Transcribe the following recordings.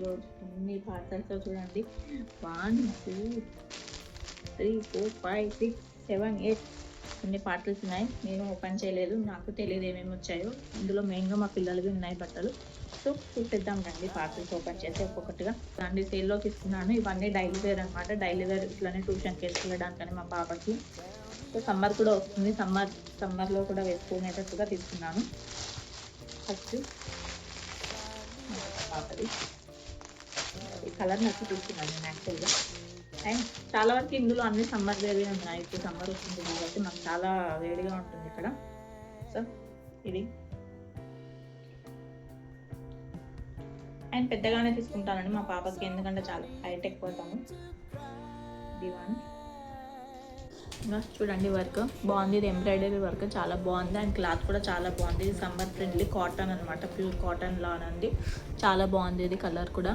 ఈరోజు అన్ని పార్సల్స్ చూడండి. 1 2 3 4 5 6 7 8 అన్ని పార్సల్స్ ఉన్నాయి. నేను ఓపెన్ చేయలేదు, నాకు తెలియదు ఏమేమి వచ్చాయో. ఇందులో మెయిన్గా మా పిల్లలవి ఉన్నాయి బట్టలు. సో చూసేద్దాం రండి పార్సల్స్ ఓపెన్ చేసి ఒక్కొక్కటిగా. రండి, సేల్లో తీసుకున్నాను. ఇవన్నీ డైలీ వేర్ అనమాట. డైలీ వేర్ ఇట్లానే ట్యూషన్కి వెళ్ళడానికని మా పాపకి. సో సమ్మర్ కూడా వస్తుంది, సమ్మర్లో కూడా వేసుకునేటట్టుగా తీసుకున్నాను. ఫస్ట్ పాపది ఈ కలర్ నచ్చి తీసుకున్నాను నేను యాక్చువల్గా. అండ్ చాలా వరకు ఇందులో అన్ని సమ్మర్ వేరే ఉన్నాయి. ఇప్పుడు సమ్మర్ వస్తుంది కాబట్టి మాకు చాలా వేడిగా ఉంటుంది ఇక్కడ. సో ఇది అండ్ పెద్దగానే తీసుకుంటానండి మా పాపకి, ఎందుకంటే చాలా హైట్ ఎక్కువతాము. ఇది వన్. చూడండి వర్క్ బాగుంది, ఇది ఎంబ్రాయిడరీ వర్క్ చాలా బాగుంది. అండ్ క్లాత్ కూడా చాలా బాగుంది. ఇది సమ్మర్ ఫ్రెండ్లీ కాటన్ అనమాట, ప్యూర్ కాటన్ లానండి. చాలా బాగుంది, ఇది కలర్ కూడా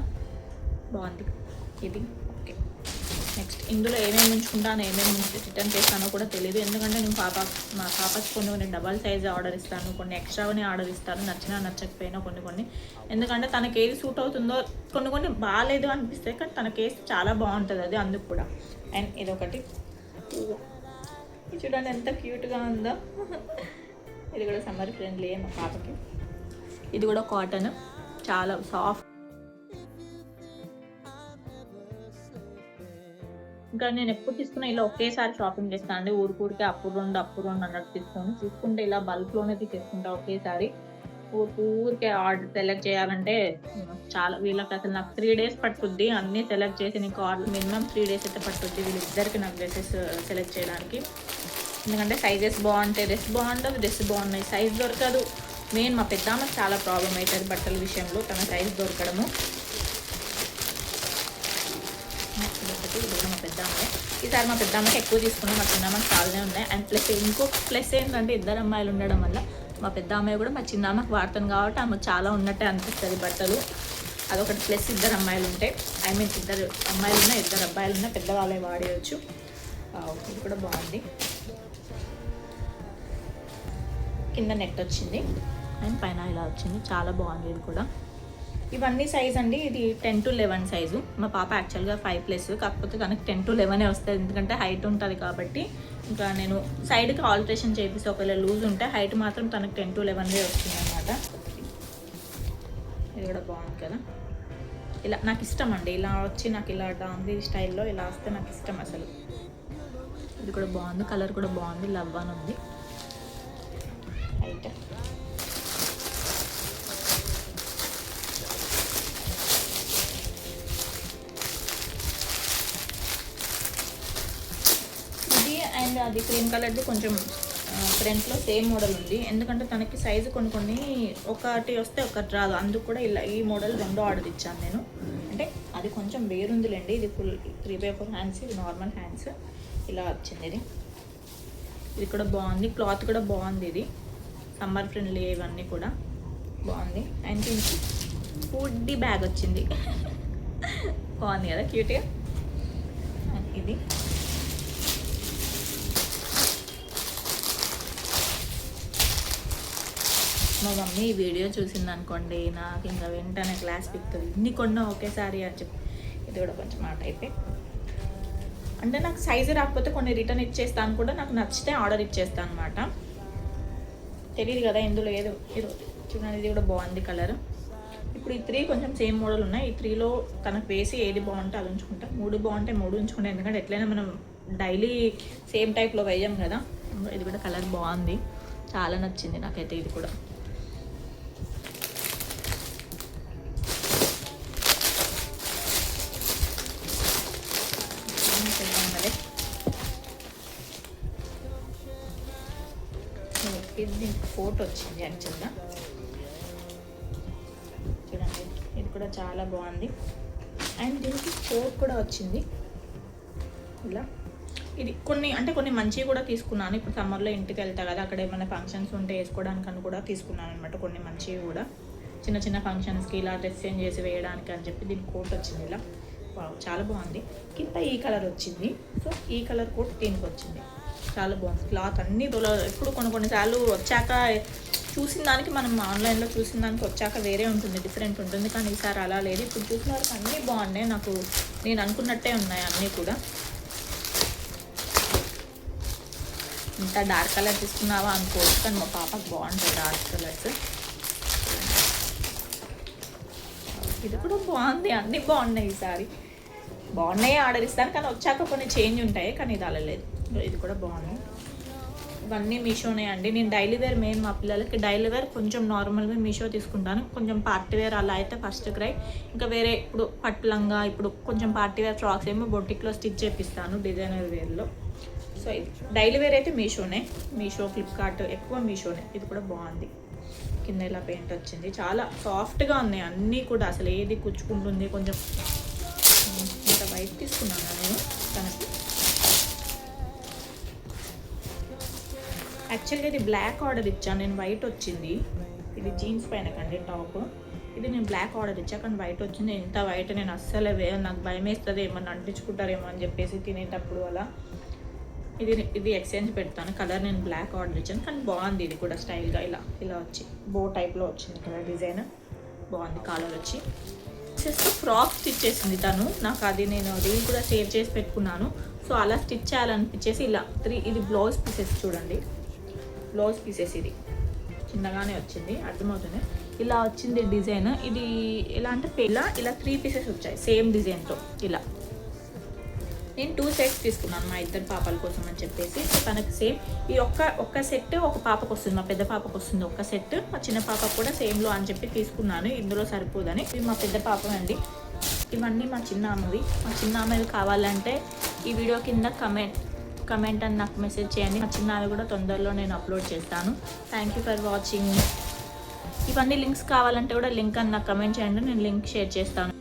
బాగుంది. ఇది ఓకే. నెక్స్ట్ ఇందులో ఏమేమి ఉంచుకుంటాను, ఏమేమి రిటర్న్ చేస్తానో కూడా తెలియదు, ఎందుకంటే నేను మా పాపకి కొన్ని డబల్ సైజ్ ఆర్డర్ ఇస్తాను, కొన్ని ఎక్స్ట్రానే ఆర్డర్ ఇస్తాను, నచ్చినా నచ్చకపోయినా కొన్ని. ఎందుకంటే తనకి ఏది సూట్ అవుతుందో కొన్ని బాగాలేదు అనిపిస్తాయి, కానీ తనకి ఏది చాలా బాగుంటుంది అది, అందుకు కూడా. అండ్ ఇదొకటి చూడండి ఎంత క్యూట్గా ఉందో. ఇది కూడా సమ్మర్ ఫ్రెండ్లీ మా పాపకి. ఇది కూడా కాటన్, చాలా సాఫ్ట్. ఇంకా నేను ఎప్పుడు తీసుకున్నా ఇలా ఒకేసారి షాపింగ్ చేస్తాను అండి. ఊరికే అప్పుడు రెండు అన్నట్టు తీసుకుంటే ఇలా బల్క్లోనే తీసుకుంటా ఒకేసారి. ఊరికే ఆర్డర్ సెలెక్ట్ చేయాలంటే చాలా వీళ్ళకి అసలు నాకు 3 days పట్టుద్ది అన్నీ సెలెక్ట్ చేసి. నీకు ఆర్డర్ మినిమం 3 days అయితే పట్టుద్ది వీళ్ళిద్దరికి నాకు డ్రెస్సెస్ సెలెక్ట్ చేయడానికి. ఎందుకంటే సైజెస్ బాగుంటాయి, డ్రెస్ బాగుంటుంది, డ్రెస్ బాగున్నాయి, సైజ్ దొరకదు. మెయిన్ మా పెద్దమ్మకి చాలా ప్రాబ్లం అవుతుంది బట్టల విషయంలో, తన సైజ్ దొరకడము. ఇది కూడా మా పెద్దమ్మాయి. ఈసారి మా పెద్దమ్మకి ఎక్కువ తీసుకున్నాం, మా చిన్నమ్మకి చాలానే ఉన్నాయి. అండ్ ఇంకో ప్లస్ ఏంటంటే ఇద్దరు అమ్మాయిలు ఉండడం వల్ల మా పెద్ద అమ్మాయి కూడా మా చిన్న అమ్మకి వాడతాను కాబట్టి ఆమెకు చాలా ఉన్నట్టే అనిపిస్తుంది బట్టలు. అదొకటి ప్లస్. ఇద్దరు అమ్మాయిలు ఉంటే, ఇద్దరు అమ్మాయిలు ఉన్నా ఇద్దరు అబ్బాయిలు ఉన్నా పెద్దవాళ్ళే వాడేయచ్చు. ఇది కూడా బాగుంది. కింద నెట్ వచ్చింది అండ్ పైన ఇలా వచ్చింది, చాలా బాగుంది ఇది కూడా. ఇవన్నీ సైజ్ అండి, ఇది 10 to 11 సైజు. మా పాప యాక్చువల్గా 5+, కాకపోతే తనకి 10 to 11 వస్తుంది, ఎందుకంటే హైట్ ఉంటుంది కాబట్టి. ఇంకా నేను సైడ్కి ఆల్టరేషన్ చేపిస్తే ఒకవేళ లూజ్ ఉంటే హైట్ మాత్రం తనకు 10 to 11 వస్తుంది అనమాట. ఇది కూడా బాగుంది కదా. ఇలా నాకు ఇష్టం అండి, ఇలా వచ్చి నాకు ఇలా డాంగ్రీ స్టైల్లో ఇలా వస్తే నాకు ఇష్టం అసలు. ఇది కూడా బాగుంది, కలర్ కూడా బాగుంది, లవ్ అని ఉంది. హైట్ అండ్ అది క్రీమ్ కలర్ది కొంచెం ఫ్రంట్లో సేమ్ మోడల్ ఉంది, ఎందుకంటే తనకి సైజు కొన్ని ఒకటి వస్తే ఒకటి రాదు, అందుకు కూడా ఇలా ఈ మోడల్ 2 ఆర్డర్ ఇచ్చాను నేను. అంటే అది కొంచెం వేరుందిలేండి, ఇది ఫుల్ 3/4 హ్యాండ్స్, ఇది నార్మల్ హ్యాండ్స్ ఇలా వచ్చింది. ఇది కూడా బాగుంది, క్లాత్ కూడా బాగుంది, ఇది సమ్మర్ ఫ్రెండ్లీ, ఇవన్నీ కూడా బాగుంది. అండ్ దీనికి ఫుడ్డీ బ్యాగ్ వచ్చింది బాగుంది కదా, క్యూట్గా. అండ్ ఇది మా మమ్మీ ఈ వీడియో చూసింది అనుకోండి, నాకు ఇంకా వెంటనే క్లాస్ పిక్తుంది, ఇన్ని కొన్నా ఒకేసారి అని చెప్పి. ఇది కూడా కొంచెం మాట అయితే, అంటే నాకు సైజు రాకపోతే కొన్ని రిటర్న్ ఇచ్చేస్తాను కూడా, నాకు నచ్చితే ఆర్డర్ ఇచ్చేస్తాను అనమాట. తెలియదు కదా ఇందులో ఏదో చూడండి. ఇది కూడా బాగుంది కలర్. ఇప్పుడు ఈ 3 కొంచెం సేమ్ మోడల్ ఉన్నాయి. ఈ 3లో తనకు వేసి ఏది బాగుంటే అది ఉంచుకుంటా, 3 బాగుంటే 3 ఉంచుకుంటా, ఎందుకంటే ఎట్లయినా మనం డైలీ సేమ్ టైప్లో వేయం కదా. ఇది కూడా కలర్ బాగుంది, చాలా నచ్చింది నాకైతే ఇది కూడా. దీనికి ఫోటో వచ్చింది యాక్చువల్గా, చూడండి. ఇది కూడా చాలా బాగుంది. అండ్ దీనికి కోట్ కూడా వచ్చింది ఇలా. ఇది కొన్ని మంచివి కూడా తీసుకున్నాను. ఇప్పుడు సమ్మర్లో ఇంటికి వెళ్తా కదా, అక్కడ ఏమైనా ఫంక్షన్స్ ఉంటే వేసుకోవడానికి కూడా తీసుకున్నాను అనమాట. కొన్ని మంచివి కూడా చిన్న ఫంక్షన్స్కి ఇలా డ్రెస్ చేంజ్ చేసి వేయడానికి అని చెప్పి దీనికి కోట్ వచ్చింది ఇలా. చాలా బాగుంది. కింద ఈ కలర్ వచ్చింది, సో ఈ కలర్ కోట్ దీనికి వచ్చింది, చాలా బాగుంది. క్లాత్ అన్నీ ఎప్పుడు కొన్నిసార్లు వచ్చాక చూసిన దానికి మనం ఆన్లైన్లో చూసిన దానికి వచ్చాక వేరే ఉంటుంది, డిఫరెంట్ ఉంటుంది. కానీ ఈసారి అలా లేదు. ఇప్పుడు చూసిన వరకు అన్నీ బాగున్నాయి, నాకు నేను అనుకున్నట్టే ఉన్నాయి అన్నీ కూడా. ఇంత డార్క్ కలర్ తీసుకున్నావా అనుకోవచ్చు, కానీ మా పాపకు బాగుంటాయి డార్క్ కలర్స్. ఇది కూడా బాగుంది, అన్నీ బాగున్నాయి ఈసారి. బాగున్నాయి ఆర్డర్ ఇస్తాను, కానీ వచ్చాక కొన్ని చేంజ్ ఉంటాయి, కానీ ఇది అలా లేదు. ఇది కూడా బాగుంది. ఇవన్నీ మీషోనే అండి. నేను డైలీ వేర్ మెయిన్ మా పిల్లలకి డైలీ వేర్ కొంచెం నార్మల్గా మీషో తీసుకుంటాను. కొంచెం పార్టీ వేర్ అలా అయితే ఫస్ట్ క్రై. ఇంకా వేరే ఇప్పుడు పట్లంగా ఇప్పుడు కొంచెం పార్టీ వేర్ ఫ్రాక్స్ ఏమో బొటిక్లో స్టిచ్ చేపిస్తాను డిజైనర్ వేర్లో. సో ఇది డైలీ వేర్ అయితే మీషోనే, మీషో ఫ్లిప్కార్ట్ ఎక్కువ మీషోనే. ఇది కూడా బాగుంది, కింద ఇలా పెయింట్ వచ్చింది, చాలా సాఫ్ట్గా ఉన్నాయి అన్నీ కూడా. అసలు ఏది కుచ్చుకుంటుంది కొంచెం. ఇంత వైట్ తీసుకున్నాను నేను తనకి. యాక్చువల్గా ఇది బ్లాక్ ఆర్డర్ ఇచ్చాను నేను, వైట్ వచ్చింది. ఇది జీన్స్ పైన కండి టాప్. ఇది నేను బ్లాక్ ఆర్డర్ ఇచ్చా, కానీ వైట్ వచ్చింది. ఎంత వైట్ నేను అస్సలే నాకు భయం వేస్తుంది, ఏమన్నా అంటించుకుంటారేమో అని చెప్పేసి తినేటప్పుడు అలా. ఇది ఎక్స్చేంజ్ పెడతాను. కలర్ నేను బ్లాక్ ఆర్డర్ ఇచ్చాను, కానీ బాగుంది. ఇది కూడా స్టైల్గా ఇలా ఇలా వచ్చి బో టైప్లో వచ్చింది కదా డిజైన్, బాగుంది. కాలర్ వచ్చి జస్ట్ ఫ్రాక్ స్టిచ్ చేసింది తను నాకు. అది నేను రీల్ కూడా సేవ్ చేసి పెట్టుకున్నాను. సో అలా స్టిచ్ చేయాలనిపించేసి ఇలా ఇది బ్లౌజ్ పీసెస్ చూడండి, బ్లౌజ్ పీసెస్ ఇది చిన్నగానే వచ్చింది, అర్థమవుతుంది. ఇలా వచ్చింది డిజైన్. ఇది ఎలా అంటే ఇలా 3 పీసెస్ వచ్చాయి సేమ్ డిజైన్తో. ఇలా నేను 2 సెట్స్ తీసుకున్నాను మా ఇద్దరు పాపల కోసం అని చెప్పేసి. తనకి సేమ్ ఈ ఒక్క సెట్ ఒక పాపకు వస్తుంది, మా పెద్ద పాపకు వస్తుంది ఒక్క సెట్, మా చిన్న పాపకు కూడా సేమ్లో అని చెప్పి తీసుకున్నాను. ఇందులో సరిపోదని. ఇది మా పెద్ద పాప అండి. ఇవన్నీ మా చిన్న ఆమెవి. మా చిన్న ఆమెవి కావాలంటే ఈ వీడియో కింద కమెంట్ అని నాకు మెసేజ్ చేయండి. మా చిన్న ఆమె కూడా తొందరలో నేను అప్లోడ్ చేస్తాను. Thank you for watching. ఇవన్నీ లింక్స్ కావాలంటే కూడా లింక్ అని నాకు కమెంట్ చేయండి, నేను లింక్ షేర్ చేస్తాను.